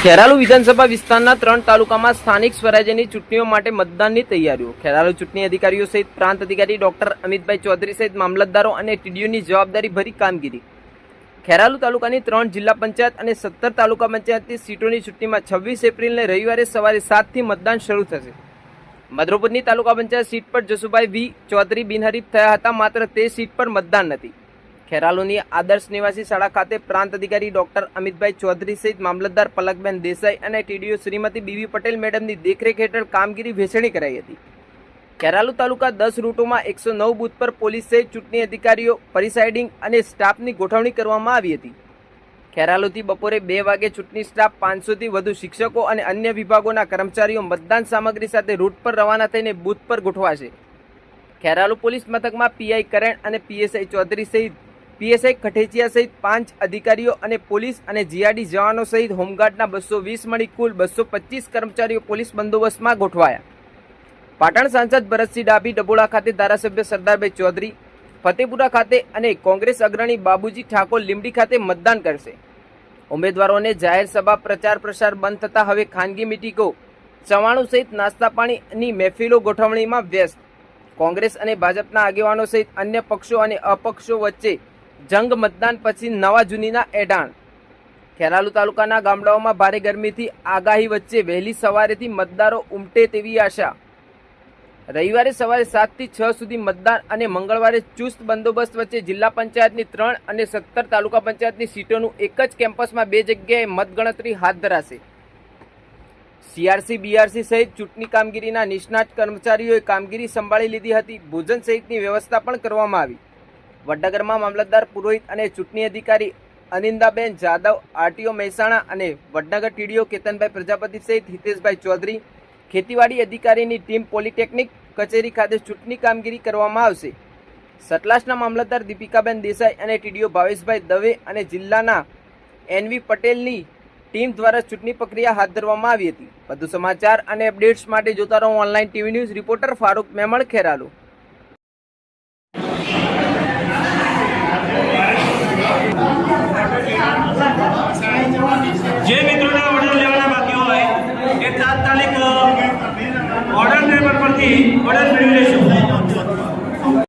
ખેરાલુ વિધાનસભા વિસ્તારના 3 તાલુકામાં સ્થાનિક સ્વરાજ્યની ચૂંટણીઓ માટે મતદાનની તૈયારીઓ. ખેરાલુ ચૂંટણી અધિકારીઓ સહિત પ્રાંત અધિકારી ડોક્ટર અમિતભાઈ ચૌધરી સહિત મામલતદારો અને ટીડીઓની જવાબદારી ભરી કામગીરી. ખેરાલુ તાલુકાની 3 જિલ્લા પંચાયત અને 17 તાલુકા પંચાયતની સીટોની ચૂંટણીમાં 26 એપ્રિલને રવિવારે સવારે 7 થી મતદાન શરૂ થશે. મધુપુરની તાલુકા પંચાયત સીટ પર જસુભાઈ વી ચૌધરી બિનહરીફ થયા હતા, માત્ર તે સીટ પર મતદાન નથી. ખેરાલુની આદર્શ નિવાસી શાળા ખાતે પ્રાંત અધિકારી ડોક્ટર અમિતભાઈ ચૌધરી સહિત મામલતદાર પલકબેન દેસાઈ અને ટીડીઓ શ્રીમતી બીવી પટેલ મેડમની દેખરેખ હેઠળ કામગીરી વહેંચણી કરાઈ હતી. ખેરાલુ તાલુકા 10 રૂટોમાં 109 બૂથ પર પોલીસ સહિત ચૂંટણી અધિકારીઓ, પ્રિસાઇડિંગ અને સ્ટાફની ગોઠવણી કરવામાં આવી હતી. ખેરાલુથી બપોરે 2 વાગે ચૂંટણી સ્ટાફ, 500થી વધુ શિક્ષકો અને અન્ય વિભાગોના કર્મચારીઓ મતદાન સામગ્રી સાથે રૂટ પર રવાના થઈને બૂથ પર ગોઠવાશે. ખેરાલુ પોલીસ મથકમાં પીઆઈ કરણ અને પીએસઆઈ ચૌધરી સહિત પીએસઆઈ કઠેચિયા સહિત 5 અધિકારીઓ અને પોલીસ અને જીઆરડી જવાનો સહિત હોમગાર્ડના 220 મળી કુલ 225 કર્મચારીઓ પોલીસ બંદોબસ્તમાં ગોઠવાયા. પાટણ સાંસદ ભરતસિંહ ડાભી ડબોડા ખાતે ધારાસભ્ય સરદારભાઈ ચૌધરી ફતેપુરા ખાતે અને કોંગ્રેસ અગ્રણી બાબુજી ઠાકોર લીંબડી ખાતે મતદાન કરશે. ઉમેદવારોને જાહેર સભા, પ્રચાર પ્રસાર બંધ થતા હવે ખાનગી મિટિંગો, ચવાણું સહિત નાસ્તા પાણીની મહેફિલો ગોઠવણીમાં વ્યસ્ત. કોંગ્રેસ અને ભાજપના આગેવાનો સહિત અન્ય પક્ષો અને અપક્ષો વચ્ચે જંગ. મતદાન પછી નવા જૂનીના એડાણ. ખેરાલુ તાલુકાના ગામડાઓમાં ભારે ગરમીથી આગાહી વચ્ચે વહેલી સવારેથી મતદારો ઉમટે તેવી આશા. રવિવારે સવારે 7 થી 6 સુધી મતદાન અને મંગળવારે ચુસ્ત બંદોબસ્ત વચ્ચે જિલ્લા પંચાયતની 3 અને 17 તાલુકા પંચાયતની સીટોનું એક જ કેમ્પસમાં 2 જગ્યાએ મતગણતરી હાથ ધરાશે. સીઆરસી, બીઆરસી સહિત ચૂંટણી કામગીરીના નિષ્ણાત કર્મચારીઓએ કામગીરી સંભાળી લીધી હતી. ભોજન સહિતની વ્યવસ્થા પણ કરવામાં આવી. વડનગરમાં મામલતદાર પુરોહિત અને ચૂંટણી અધિકારી અનિંદાબેન જાદવ, આરટીઓ મહેસાણા અને વડનગર ટીડીઓ કેતનભાઈ પ્રજાપતિ સહિત હિતેશભાઈ ચૌધરી, ખેતીવાડી અધિકારીની ટીમ પોલિટેકનિક કચેરી ખાતે ચૂંટણી કામગીરી કરવામાં આવશે. સતલાસના મામલતદાર દીપિકાબેન દેસાઈ અને ટીડીઓ ભાવેશભાઈ દવે અને જિલ્લાના એનવી પટેલની ટીમ દ્વારા ચૂંટણી પ્રક્રિયા હાથ ધરવામાં આવી હતી. વધુ સમાચાર અને અપડેટ્સ માટે જોતા રહો online TV news. Reporter Farooq Memon, Kheralu. જે મિત્રોના ઓર્ડર લેવાના બાકી હોય એ તાત્કાલિક ઓર્ડર ટેબલ પરથી ઓર્ડર મેળવી લેશો.